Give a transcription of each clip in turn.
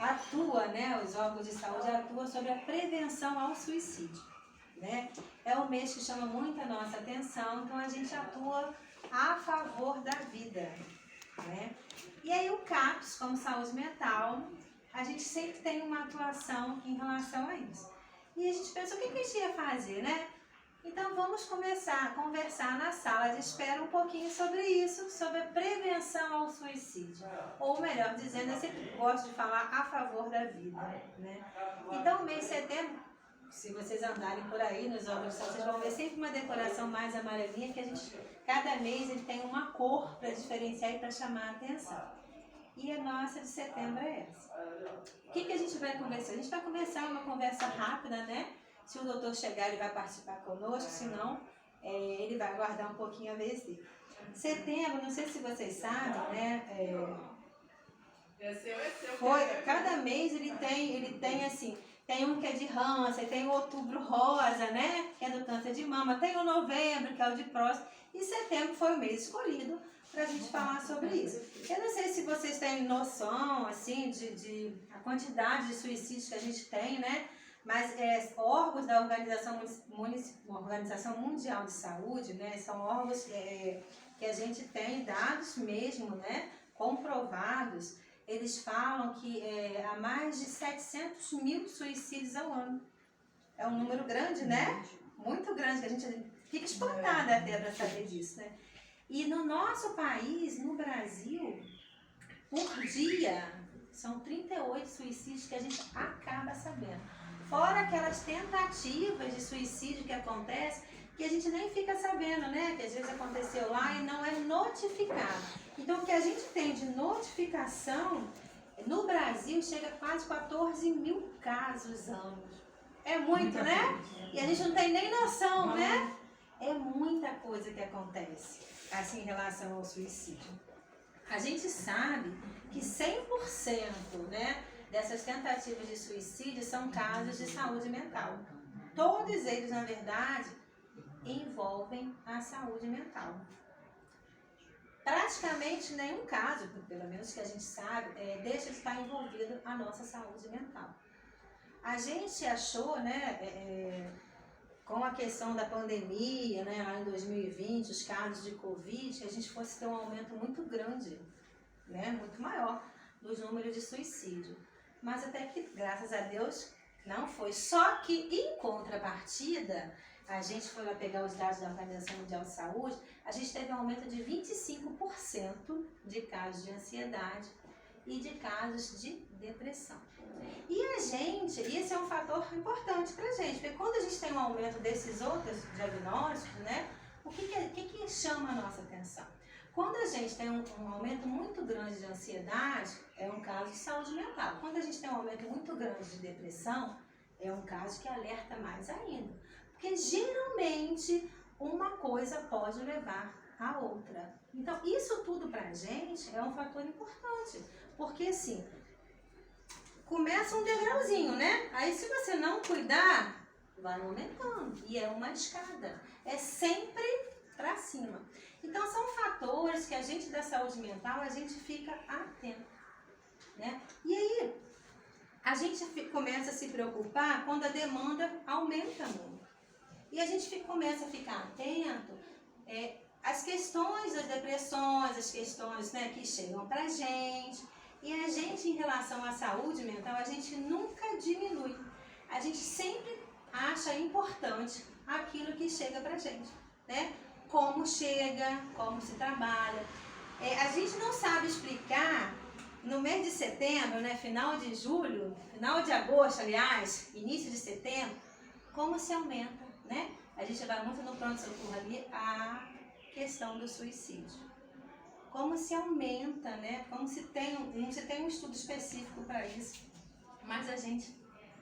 atua, né, os órgãos de saúde atuam sobre a prevenção ao suicídio, né? É um mês que chama muito a nossa atenção, então a gente atua a favor da vida, né? E aí o CAPS, como saúde mental, a gente sempre tem uma atuação em relação a isso. E a gente pensou, o que a gente ia fazer, né? Então vamos começar a conversar na sala de espera um pouquinho sobre isso, sobre a prevenção ao suicídio. Ou melhor dizendo, eu sempre gosto de falar a favor da vida, né? Então o mês de setembro, se vocês andarem por aí nos órgãos de saúde, vocês vão ver sempre uma decoração mais amarelinha, que a gente, cada mês ele tem uma cor para diferenciar e para chamar a atenção. E a nossa de setembro é essa. O que a gente vai conversar? A gente vai conversar uma conversa rápida, né? Se o doutor chegar, ele vai participar conosco, se não, ele vai aguardar um pouquinho a vez dele. Setembro, não sei se vocês sabem, né? Cada mês ele tem assim, tem um que é de Hansen, tem o outubro rosa, né? Que é do câncer de mama, tem o novembro, que é o de próstata, e setembro foi o mês escolhido para a gente falar sobre isso. Eu não sei se vocês têm noção, assim, de a quantidade de suicídios que a gente tem, né? Mas órgãos da Organização Mundial de Saúde, né? São órgãos que a gente tem dados mesmo, né? Comprovados. Eles falam que há mais de 700 mil suicídios ao ano. É um número grande, né? Muito grande, que a gente fica espantada até para saber disso, né? E no nosso país, no Brasil, por dia, são 38 suicídios que a gente acaba sabendo. Fora aquelas tentativas de suicídio que acontecem, que a gente nem fica sabendo, né? Que às vezes aconteceu lá e não é notificado. Então, o que a gente tem de notificação, no Brasil, chega a quase 14 mil casos anos. É muito, né? E a gente não tem nem noção, né? É muita coisa que acontece, assim, em relação ao suicídio. A gente sabe que 100%, né, dessas tentativas de suicídio são casos de saúde mental. Todos eles, na verdade, envolvem a saúde mental. Praticamente nenhum caso, pelo menos que a gente sabe, deixa de estar envolvido a nossa saúde mental. A gente achou, né, com a questão da pandemia, né, lá em 2020, os casos de Covid, que a gente fosse ter um aumento muito grande, né, muito maior, dos números de suicídio. Mas até que, graças a Deus, não foi. Só que, em contrapartida, a gente foi lá pegar os dados da Organização Mundial de Saúde, a gente teve um aumento de 25% de casos de ansiedade e de casos de depressão. E a gente, esse é um fator importante pra gente, porque quando a gente tem um aumento desses outros diagnósticos, né, o que chama a nossa atenção? Quando a gente tem um aumento muito grande de ansiedade, é um caso de saúde mental. Quando a gente tem um aumento muito grande de depressão, é um caso que alerta mais ainda. Porque geralmente uma coisa pode levar a outra. Então, isso tudo pra gente é um fator importante. Porque assim, começa um degrauzinho, né? Aí se você não cuidar, vai aumentando. E é uma escada. É sempre pra cima. Então são fatores que a gente da saúde mental, a gente fica atento, né? E aí, a gente começa a se preocupar quando a demanda aumenta muito. E a gente começa a ficar atento às questões das depressões, as questões, né, que chegam pra gente. E a gente, em relação à saúde mental, a gente nunca diminui. A gente sempre acha importante aquilo que chega pra gente, né? Como chega, como se trabalha. A gente não sabe explicar, no mês de setembro, né, final de julho, final de agosto, aliás, início de setembro, como se aumenta, né? A gente vai muito no pronto-socorro ali, a questão do suicídio. Como se aumenta, né? Como se tem um estudo específico para isso. Mas a gente,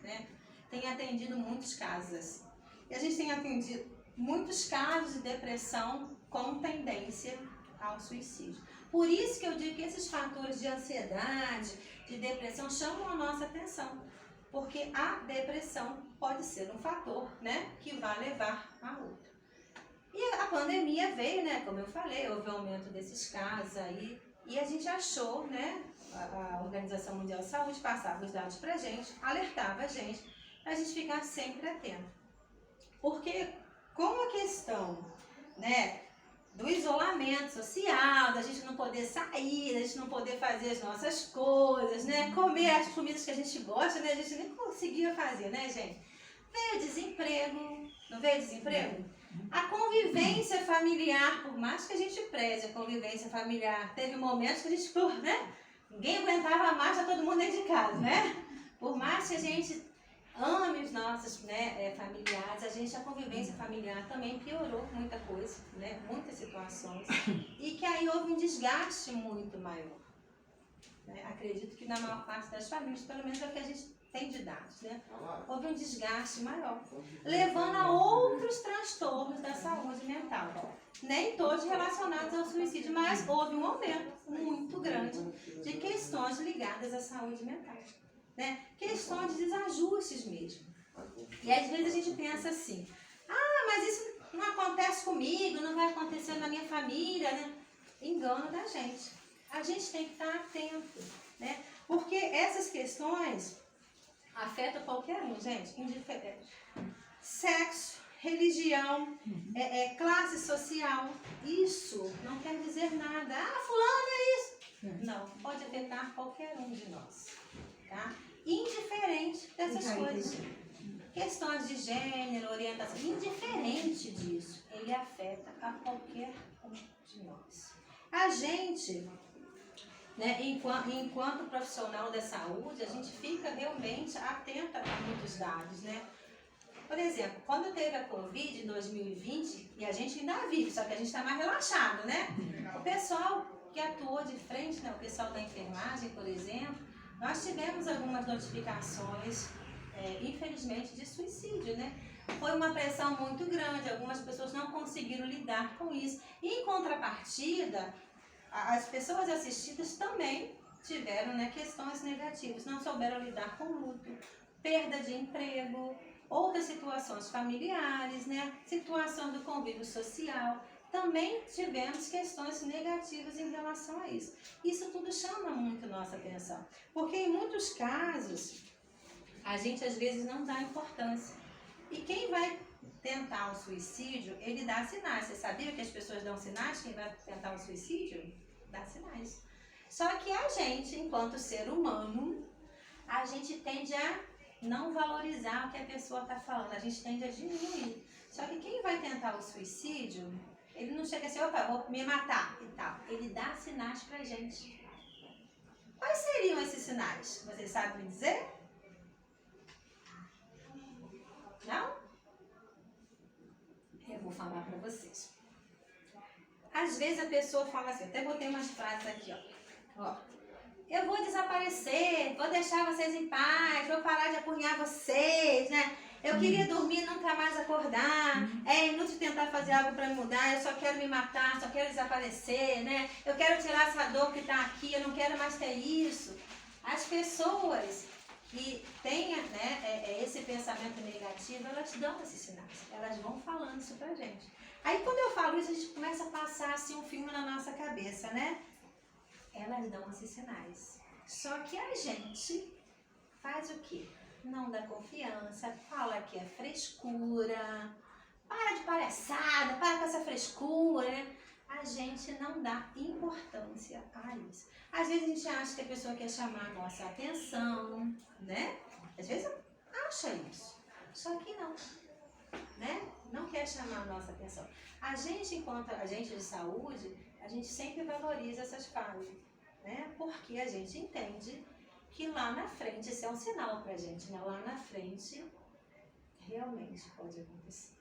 né, tem atendido muitos casos assim. E a gente tem atendido muitos casos de depressão com tendência ao suicídio. Por isso que eu digo que esses fatores de ansiedade, de depressão, chamam a nossa atenção. Porque a depressão pode ser um fator, né, que vai levar a outro. E a pandemia veio, né, como eu falei, houve um aumento desses casos aí, e a gente achou, né, a Organização Mundial de Saúde passava os dados para a gente, alertava a gente, para a gente ficar sempre atento. Porque com a questão, né, do isolamento social, da gente não poder sair, da gente não poder fazer as nossas coisas, né, comer as comidas que a gente gosta, né, a gente nem conseguia fazer, né, gente? Veio desemprego, não veio desemprego? A convivência familiar, por mais que a gente preze a convivência familiar, teve momentos que a gente, né, ninguém aguentava mais, já todo mundo dentro de casa, né? Por mais que a gente ame os nossos, né, familiares, a convivência familiar também piorou muita coisa, né, muitas situações, e que aí houve um desgaste muito maior. Né? Acredito que na maior parte das famílias, pelo menos é o que a gente tem de dados, né? Houve um desgaste maior, levando a outros transtornos da saúde mental. Nem todos relacionados ao suicídio, mas houve um aumento muito grande de questões ligadas à saúde mental. Né? Questões de desajustes mesmo. E às vezes a gente pensa assim, mas isso não acontece comigo, não vai acontecer na minha família, né? Engano da gente. A gente tem que estar atento, né? Porque essas questões afetam qualquer um, gente, indiferente. Sexo, religião, classe social, isso não quer dizer nada. Fulano é isso. Não, pode afetar qualquer um de nós. Tá? Indiferente dessas coisas. Questões de gênero, orientação, indiferente disso, ele afeta a qualquer um de nós. A gente, né, enquanto profissional da saúde, a gente fica realmente atenta a muitos dados, né? Por exemplo, quando teve a Covid em 2020, e a gente ainda vive, só que a gente está mais relaxado, né? O pessoal que atuou de frente, né, o pessoal da enfermagem, por exemplo, nós tivemos algumas notificações, infelizmente, de suicídio, né? Foi uma pressão muito grande, algumas pessoas não conseguiram lidar com isso. E, em contrapartida, as pessoas assistidas também tiveram, né, questões negativas, não souberam lidar com luto, perda de emprego, outras situações familiares, né, situação do convívio social. Também tivemos questões negativas em relação a isso. Isso tudo chama muito nossa atenção, porque em muitos casos a gente às vezes não dá importância. E quem vai tentar um suicídio, ele dá sinais. Você sabia que as pessoas dão sinais? Quem vai tentar um suicídio, dá sinais. Só que a gente, enquanto ser humano, a gente tende a não valorizar o que a pessoa está falando, a gente tende a diminuir. Só que quem vai tentar o suicídio, ele não chega assim, opa, vou me matar e tal. Ele dá sinais pra gente. Quais seriam esses sinais? Vocês sabem me dizer? Não? Eu vou falar pra vocês. Às vezes a pessoa fala assim, até botei umas frases aqui, ó. Eu vou desaparecer, vou deixar vocês em paz, vou parar de apurrinhar vocês, né? Eu queria dormir e nunca mais acordar. É inútil tentar fazer algo para me mudar. Eu só quero me matar, só quero desaparecer, né? Eu quero tirar essa dor que está aqui, eu não quero mais ter isso. As pessoas que têm, né, esse pensamento negativo, elas dão esses sinais. Elas vão falando isso pra gente. Aí quando eu falo isso, a gente começa a passar assim, um filme na nossa cabeça, né? Elas dão esses sinais. Só que a gente faz o quê? Não dá confiança, fala que é frescura, para de palhaçada, para com essa frescura, né? A gente não dá importância a isso. Às vezes a gente acha que a pessoa quer chamar a nossa atenção, né? Às vezes acha isso, só que não, né? Não quer chamar a nossa atenção. A gente, enquanto agente de saúde, a gente sempre valoriza essas falas, né? Porque a gente entende que lá na frente, isso é um sinal pra gente, né? Lá na frente, realmente pode acontecer.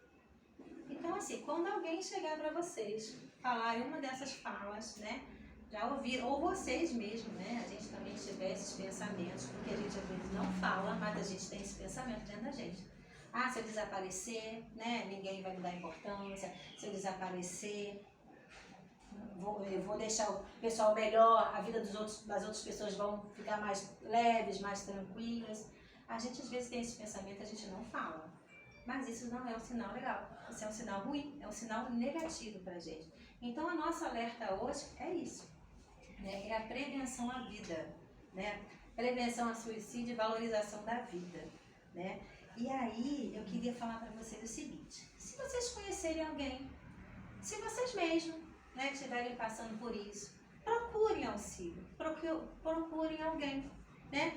Então, assim, quando alguém chegar pra vocês, falar uma dessas falas, né? Já ouviram, ou vocês mesmos, né? A gente também tiver esses pensamentos, porque a gente às vezes não fala, mas a gente tem esse pensamento dentro da gente. Se eu desaparecer, né? Ninguém vai me dar importância. Se eu desaparecer, eu vou deixar o pessoal melhor, a vida das outras pessoas vão ficar mais leves, mais tranquilas. A gente às vezes tem esse pensamento, a gente não fala. Mas isso não é um sinal legal, isso é um sinal ruim, é um sinal negativo pra gente. Então a nossa alerta hoje é isso, né? É a prevenção à vida. né? Prevenção a suicídio e valorização da vida, né? E aí, eu queria falar para vocês o seguinte: se vocês conhecerem alguém, se vocês mesmos, né, estiverem passando por isso, procurem auxílio, procurem alguém, né?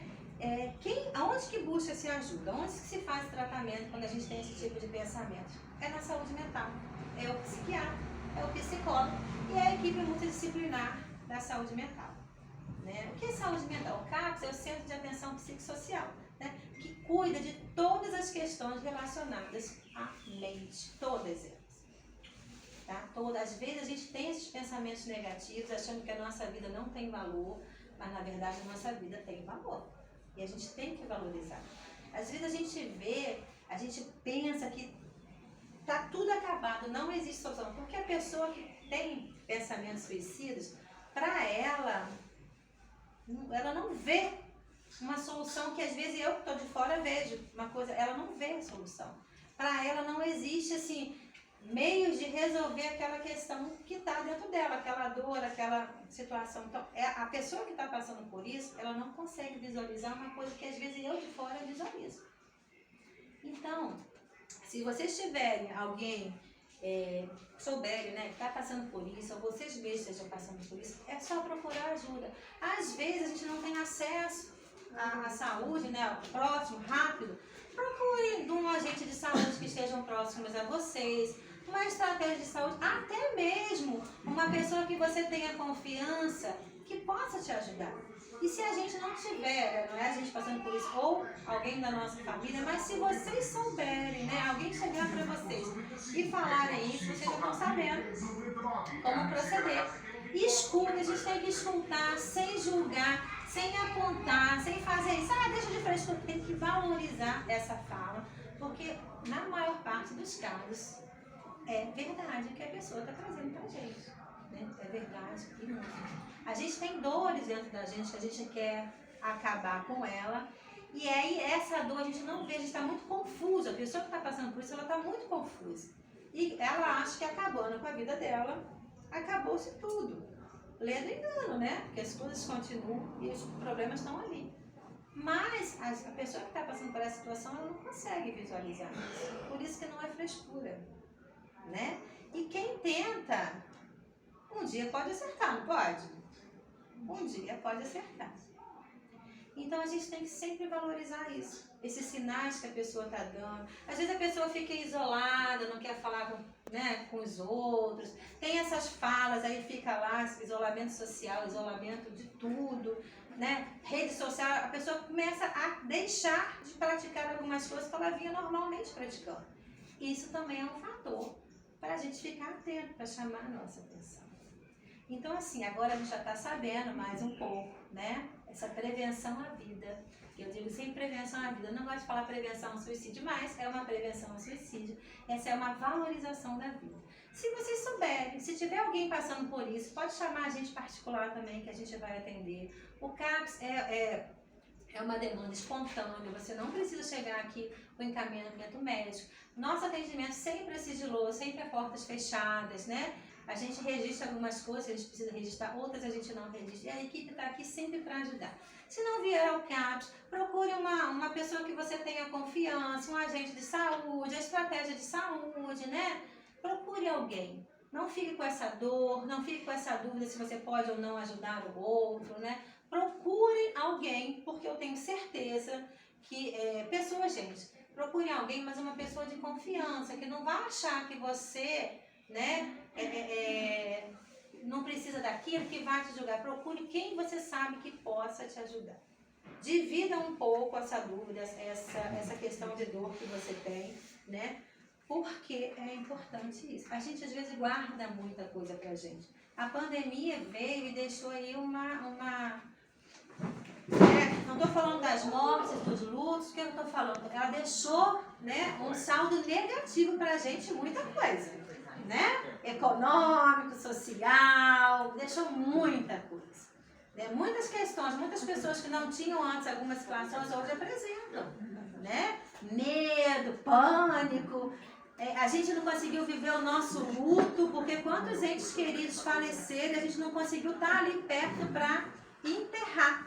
Aonde que busca-se ajuda? Onde que se faz tratamento quando a gente tem esse tipo de pensamento? É na saúde mental, é o psiquiatra, é o psicólogo e é a equipe multidisciplinar da saúde mental. Né? O que é saúde mental? O CAPS é o Centro de Atenção Psicossocial, né? Que cuida de todas as questões relacionadas à mente, todas elas. Tá? Às vezes a gente tem esses pensamentos negativos, achando que a nossa vida não tem valor, mas na verdade a nossa vida tem valor. E a gente tem que valorizar. Às vezes a gente pensa que está tudo acabado, não existe solução. Porque a pessoa que tem pensamentos suicidas, para ela não vê uma solução que às vezes eu que estou de fora vejo. Uma coisa, ela não vê a solução. Para ela não existe assim meios de resolver aquela questão que está dentro dela, aquela dor, aquela situação. Então, a pessoa que está passando por isso, ela não consegue visualizar uma coisa que às vezes eu de fora visualizo. Então, se vocês tiverem alguém, souberem, né, que está passando por isso, ou vocês mesmos estejam passando por isso, é só procurar ajuda. Às vezes a gente não tem acesso à saúde, né, próximo, rápido. Procure um agente de saúde que estejam próximos a vocês, uma estratégia de saúde, até mesmo uma pessoa que você tenha confiança, que possa te ajudar. E se a gente não tiver, não é a gente passando por isso, ou alguém da nossa família, mas se vocês souberem, né, alguém chegar para vocês e falarem isso, vocês já estão sabendo como proceder. E escuta, a gente tem que escutar sem julgar, sem apontar, sem fazer isso. Deixa de frescura, tem que valorizar essa fala, porque na maior parte dos casos é verdade que a pessoa está trazendo para a gente. Né? É verdade e muito. A gente tem dores dentro da gente que a gente quer acabar com ela. E aí essa dor a gente não vê, a gente está muito confusa. A pessoa que está passando por isso, ela está muito confusa. E ela acha que acabando com a vida dela, acabou-se tudo. Lendo engano, né? Porque as coisas continuam e os problemas estão ali. Mas a pessoa que está passando por essa situação, ela não consegue visualizar isso. Por isso que não é frescura. Né? E quem tenta, um dia pode acertar, não pode? Um dia pode acertar. Então a gente tem que sempre valorizar isso, esses sinais que a pessoa está dando. Às vezes a pessoa fica isolada, não quer falar com os outros, tem essas falas, aí fica lá, isolamento social, isolamento de tudo, né? Rede social, a pessoa começa a deixar de praticar algumas coisas que ela vinha normalmente praticando. Isso também é um fator para a gente ficar atento, para chamar a nossa atenção. Então, assim, agora a gente já está sabendo mais um pouco, né? Essa prevenção à vida. Eu digo sempre prevenção à vida. Eu não gosto de falar prevenção ao suicídio, mas é uma prevenção ao suicídio. Essa é uma valorização da vida. Se vocês souberem, se tiver alguém passando por isso, pode chamar a gente particular também, que a gente vai atender. O CAPS é uma demanda espontânea, você não precisa chegar aqui com encaminhamento médico. Nosso atendimento sempre é sigiloso, sempre é portas fechadas, né? A gente registra algumas coisas, a gente precisa registrar, outras a gente não registra. E a equipe está aqui sempre para ajudar. Se não vier ao CAPS, procure uma pessoa que você tenha confiança, um agente de saúde, a estratégia de saúde, né? Procure alguém. Não fique com essa dor, não fique com essa dúvida se você pode ou não ajudar o outro, né? Procure alguém, porque eu tenho certeza que procure alguém, mas uma pessoa de confiança, que não vai achar que você, né, não precisa daquilo, que vai te julgar. Procure quem você sabe que possa te ajudar. Divida um pouco essa dúvida, essa questão de dor que você tem, né? Porque é importante isso. A gente às vezes guarda muita coisa pra gente. A pandemia veio e deixou aí não estou falando das mortes, dos lutos, o que eu estou falando? Ela deixou, né, um saldo negativo para a gente, muita coisa, né? Econômico, social, deixou muita coisa. Né? Muitas questões, muitas pessoas que não tinham antes algumas situações, hoje apresentam, né? Medo, pânico. A gente não conseguiu viver o nosso luto, porque quantos entes queridos faleceram e a gente não conseguiu estar ali perto para enterrar.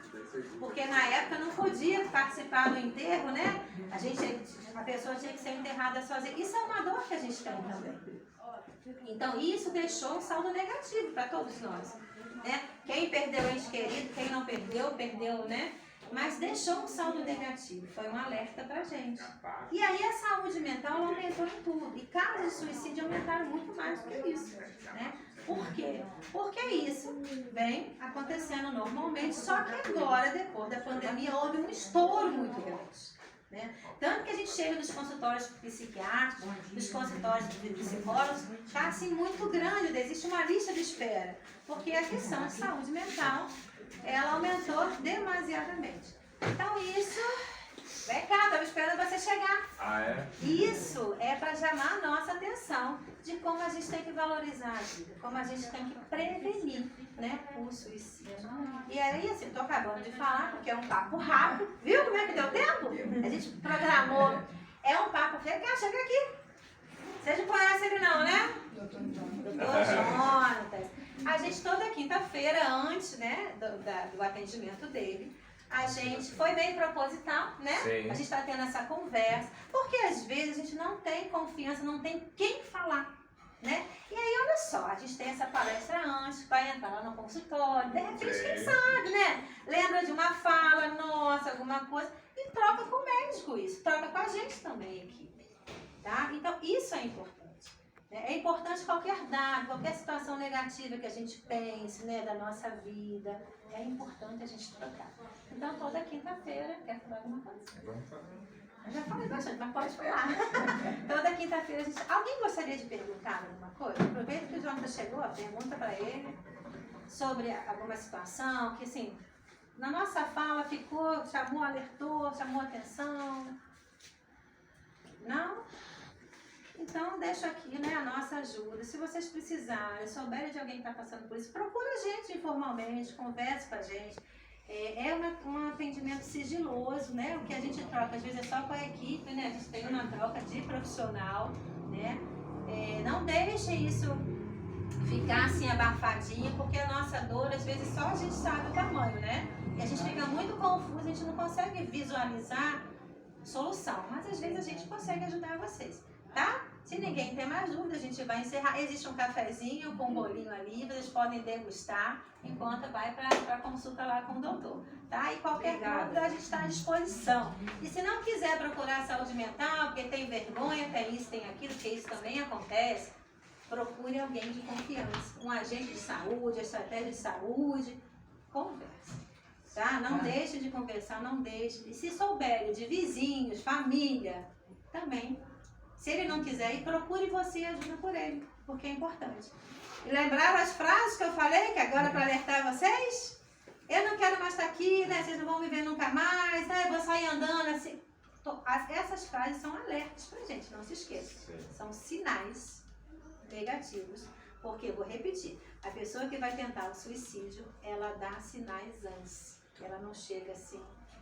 Porque na época não podia participar do enterro, né? A pessoa tinha que ser enterrada sozinha. Isso é uma dor que a gente tem também. Então isso deixou um saldo negativo para todos nós. Né? Quem perdeu o ente querido, quem não perdeu, perdeu, né? Mas deixou um saldo negativo, foi um alerta pra gente. E aí a saúde mental aumentou em tudo. E casos de suicídio aumentaram muito mais do que isso. Né? Por quê? Porque isso vem acontecendo normalmente, só que agora, depois da pandemia, houve um estouro muito grande. Né? Tanto que a gente chega nos consultórios psiquiátricos, nos consultórios de psicólogos, está assim muito grande, existe uma lista de espera, porque a questão de saúde mental, ela aumentou demasiadamente. Então isso, vem cá, estamos esperando você chegar. Ah, é? Isso é para chamar a nossa atenção de como a gente tem que valorizar a vida, como a gente tem que prevenir, né, o suicídio. E aí, assim, estou acabando de falar, porque é um papo rápido, viu como é que deu tempo? A gente programou, é um papo, chega aqui. Vocês não conhecem ele não, né? Doutor Jonatas. A gente toda quinta-feira, antes, né, do atendimento dele, a gente foi bem proposital, né? Sim. A gente está tendo essa conversa, porque às vezes a gente não tem confiança, não tem quem falar, né? E aí, olha só, a gente tem essa palestra antes, vai entrar lá no consultório, de repente, quem sabe, né? Lembra de uma fala nossa, alguma coisa, e troca com o médico isso, troca com a gente também, equipe, tá? Então, isso é importante. É importante qualquer dado, qualquer situação negativa que a gente pense, né, da nossa vida, é importante a gente trocar. Então, toda quinta-feira, quer falar alguma coisa? Eu já falei bastante, mas pode falar. Toda quinta-feira, alguém gostaria de perguntar alguma coisa? Aproveita que o Jonathan chegou, pergunta para ele sobre alguma situação que, assim, na nossa fala ficou, alertou, chamou atenção. Não? Então, deixo aqui, né, a nossa ajuda. Se vocês precisarem, souberem de alguém que está passando por isso, procura a gente informalmente, converse com a gente. É um atendimento sigiloso, né? O que a gente troca, às vezes, é só com a equipe, né? A gente tem uma troca de profissional, né? Não deixe isso ficar assim abafadinho, porque a nossa dor, às vezes, só a gente sabe o tamanho, né? E a gente fica muito confuso, a gente não consegue visualizar solução. Mas, às vezes, a gente consegue ajudar vocês. Tá? Se ninguém tem mais dúvida, a gente vai encerrar. Existe um cafezinho com um bolinho ali, vocês podem degustar enquanto vai para a consulta lá com o doutor. Tá? E qualquer dúvida, a gente está à disposição. E se não quiser procurar saúde mental, porque tem vergonha, tem isso, tem aquilo, porque isso também acontece, procure alguém de confiança. Um agente de saúde, estratégia de saúde, converse. Tá? Não deixe de conversar, não deixe. E se souberem de vizinhos, família, também. Se ele não quiser ir, procure você e ajuda por ele, porque é importante. E lembraram as frases que eu falei, que agora é para alertar vocês? Eu não quero mais estar aqui, né? Vocês não vão me ver nunca mais, né? Eu vou sair andando assim. Essas frases são alertas pra gente, não se esqueça. São sinais negativos, porque, vou repetir, a pessoa que vai tentar o suicídio, ela dá sinais antes. Ela não chega assim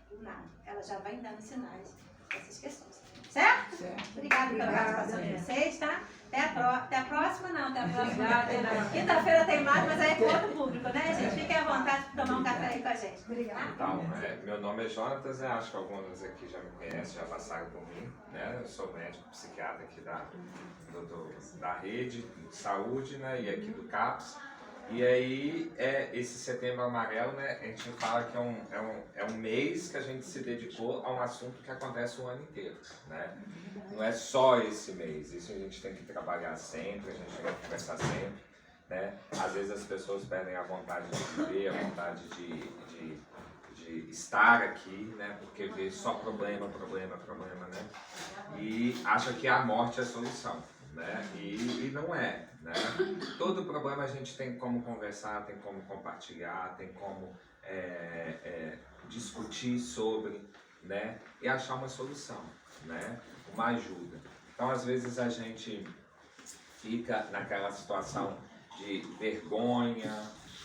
do nada. Ela já vai dando sinais dessas questões. Certo? Obrigada pela participação de vocês, tá? Até a próxima, não. Até a próxima. Quinta-feira tem mais, mas aí é com outro público, né, gente? Fiquem à vontade de tomar um café aí com a gente. Obrigada. Então, meu nome é Jonatas, né? Acho que alguns aqui já me conhecem, já passaram por mim, né? Eu sou médico psiquiatra aqui da rede de saúde, né? E aqui do CAPS. E aí, esse Setembro Amarelo, né, a gente fala que é um mês que a gente se dedicou a um assunto que acontece o ano inteiro, né? Não é só esse mês, isso a gente tem que trabalhar sempre, a gente tem que conversar sempre, né? Às vezes as pessoas perdem a vontade de viver, a vontade de estar aqui, né? Porque vê só problema, né? E acha que a morte é a solução. Né? E não é, né? Todo problema a gente tem como conversar, tem como compartilhar, tem como discutir sobre, né? E achar uma solução, né? Uma ajuda. Então, às vezes a gente fica naquela situação de vergonha,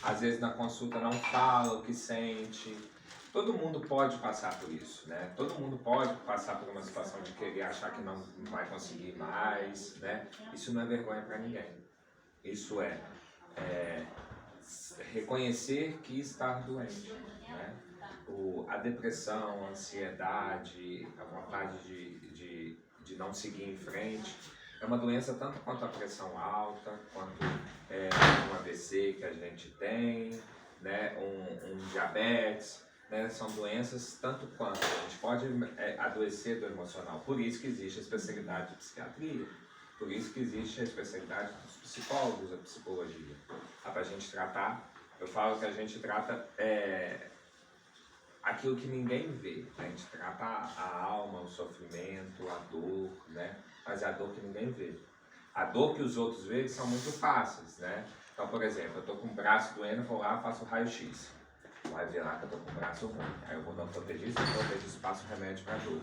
às vezes na consulta não fala o que sente. Todo mundo pode passar por isso, né? Todo mundo pode passar por uma situação de querer achar que não vai conseguir mais, né? Isso não é vergonha para ninguém. Isso reconhecer que está doente, né? A depressão, a ansiedade, a vontade de não seguir em frente, é uma doença tanto quanto a pressão alta, quanto um AVC que a gente tem, né? um diabetes, né? São doenças tanto quanto a gente pode adoecer do emocional. Por isso que existe a especialidade de psiquiatria, por isso que existe a especialidade dos psicólogos, a psicologia. Para a gente tratar, eu falo que a gente trata aquilo que ninguém vê, a gente trata a alma, o sofrimento, a dor, né? Mas é a dor que ninguém vê. A dor que os outros veem são muito fáceis, né? Então, por exemplo, eu tô com o braço doendo, vou lá, faço raio-x. Vai ver lá que eu tô com o braço ruim. Aí eu vou dar um protegista, passo remédio para dor,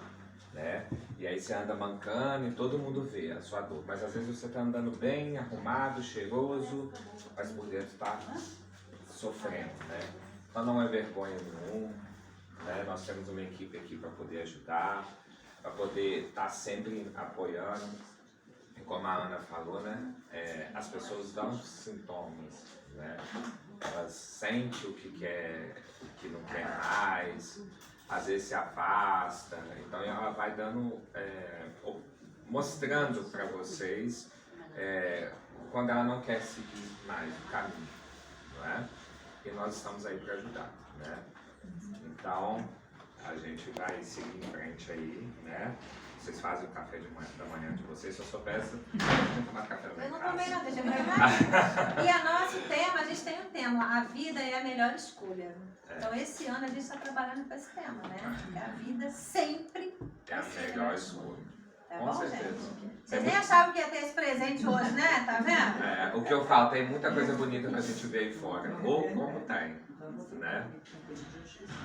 né? E aí você anda mancando e todo mundo vê a sua dor. Mas às vezes você tá andando bem, arrumado, cheiroso, mas por dentro tá sofrendo, né? Então não é vergonha nenhuma, né? Nós temos uma equipe aqui para poder ajudar, para poder estar sempre apoiando. E como a Ana falou, né? As pessoas dão sintomas, né? Elas sentem o que quer, o que não quer mais, às vezes se afasta. Então ela vai dando, mostrando para vocês quando ela não quer seguir mais o caminho, não é? E nós estamos aí para ajudar, né? Então a gente vai seguir em frente aí, né? Vocês fazem o café da manhã de vocês, se eu soubesse, eu não tomar café da manhã. Eu não tomei não, deixa eu ver. E a nosso tema, a gente tem um tema, a vida é a melhor escolha. Então esse ano a gente está trabalhando com esse tema, né? Que a vida sempre é a melhor escolha. Tá Com bom, certeza. gente? Vocês nem achavam que ia ter esse presente hoje, né? Tá vendo? O que eu falo, tem muita coisa bonita pra gente ver aí fora. Ou como tem, né?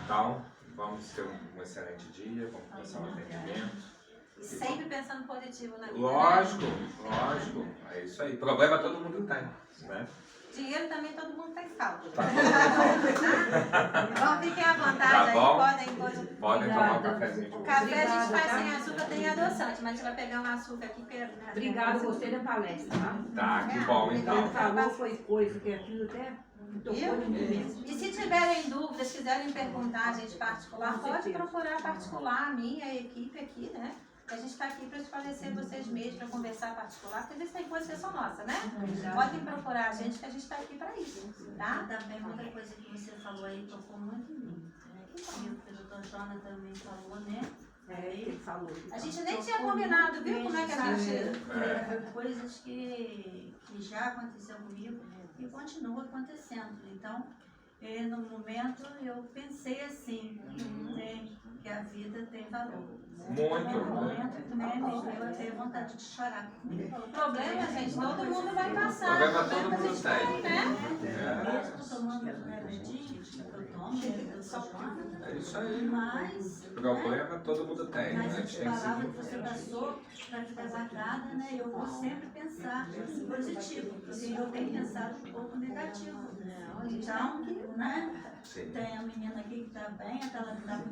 Então, vamos ter um excelente dia, vamos começar o atendimento. E sempre pensando positivo na vida. Lógico, né? lógico. É isso aí. Problema todo mundo tem, né? Dinheiro também todo mundo tem falta. Tá Então fiquem à vontade Tá aí, bom? Podem tomar um cafezinho de O vocês. café a gente faz sem açúcar, tem adoçante, mas a gente vai pegar um açúcar aqui. Obrigada, gostei da palestra. Tá, que bom então. Ele falou, foi coisa que aquilo até tocou em mim mesmo. E se tiverem dúvidas, quiserem perguntar a gente particular, pode procurar particular, a minha, a equipe aqui, né? A gente está aqui para esclarecer vocês mesmos, para conversar particular, porque às vezes tem coisas que são nossas, né? Podem procurar a gente, que a gente está aqui para isso, tá? Também outra coisa que você falou aí tocou muito em mim. E o doutor Jonas também falou, né? Ele falou. A gente nem tinha combinado, viu? Como é que a gente... Coisas que já aconteceu comigo e continua acontecendo. Então, no momento eu pensei assim, né, que a vida tem valor. Muito. No momento, né, me deu até vontade de chorar. O problema, gente, todo mundo vai passar. Problema todo mundo a gente tem, né? Mesmo tomando os remedinhos que eu tomo, que eu só tomo, É isso aí. mas... Problema todo mundo tem, né? A Mas gente a tem que palavra que seguir. você passou vai ficar guardada, né? Eu vou sempre pensar positivo, porque eu tenho pensado um pouco negativo. Então, né? Sim. Tem a menina aqui que está bem,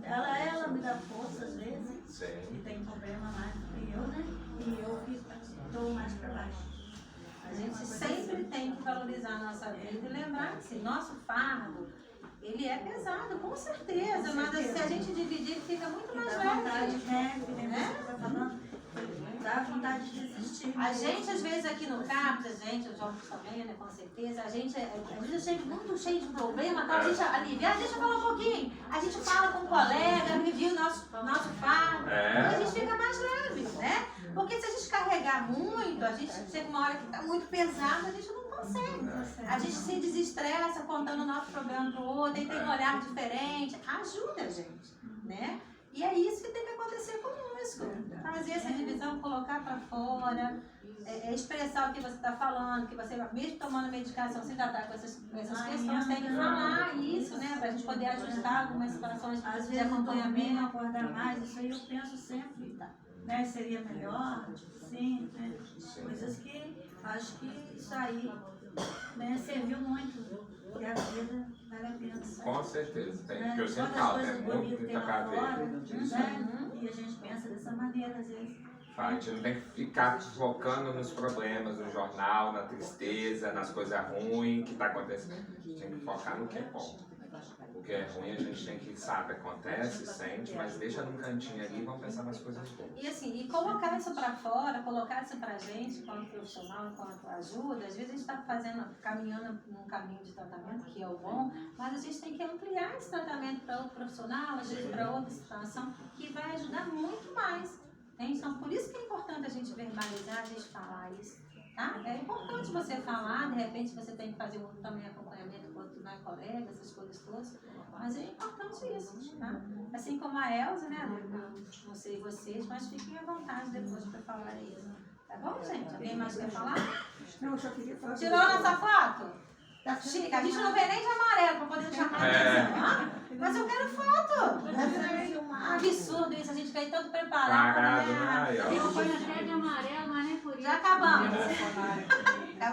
ela me dá força às vezes, e Sim. tem problema mais do que eu, né? E eu que estou mais para baixo. A gente sempre tem que valorizar a nossa vida e lembrar que nosso fardo, ele é pesado, com certeza, mas se a gente dividir, ele fica muito mais Dá vontade, leve. né? Que nem você está falando, dá vontade de desistir. A gente, às vezes, aqui no CAPS, a gente, os jovens também, né, com certeza, a gente, às vezes, chega muito cheio de problema, tá? A gente alivia, deixa eu falar um pouquinho. A gente fala com um colega, alivia o nosso fardo, e a gente fica mais leve, né? Porque se a gente carregar muito, a gente chega uma hora que tá muito pesado, a gente não consegue. A gente se desestressa contando o nosso problema pro outro, e tem um olhar diferente. Ajuda a gente, né? E é isso que tem que acontecer conosco. Fazer essa divisão, colocar para fora, expressar o que você está falando, que você, mesmo tomando medicação, você ainda está com essas questões, tem que falar isso, né? Para a gente poder ajustar algumas situações Às de vezes eu dormir, acompanhamento. não acordar mais, isso aí eu penso sempre, né? Seria melhor, sim, né? Coisas que acho que isso aí, né, serviu muito, e a vida vale a pena. Com certeza tem, Né? porque eu sempre Quantas falo, coisas tem bonitas tem muita lá fora, cadeia. né? E a gente pensa dessa maneira, às vezes. A gente não tem que ficar focando nos problemas, no jornal, na tristeza, nas coisas ruins que tá acontecendo. A gente tem que focar no que é bom. O que é ruim a gente tem que, sabe, acontece, sente, mas deixa num cantinho ali e vamos pensar nas coisas boas. E assim, e colocar isso para fora, colocar isso pra gente, enquanto profissional, enquanto ajuda, às vezes a gente está caminhando num caminho de tratamento que é o bom, mas a gente tem que ampliar esse tratamento para outro profissional, às vezes para outra situação, que vai ajudar muito mais. Então, por isso que é importante a gente verbalizar, a gente falar isso. Tá? É importante você falar, de repente você tem que fazer também acompanhamento com outro colega, essas coisas todas, mas é importante isso, tá? Assim como a Elza, né? Eu não sei vocês, mas fiquem à vontade depois para falar isso. Tá bom, gente? Alguém mais quer falar? Não, eu só queria falar. Tirou a nossa foto? Chica, a gente não vê nem de amarelo para poder chamar a atenção. Mas eu quero foto! Absurdo isso, a gente veio todo preparado. Parado, né? Aí, ó. Eu ponho até de amarelo, mas nem por isso. Já acabamos.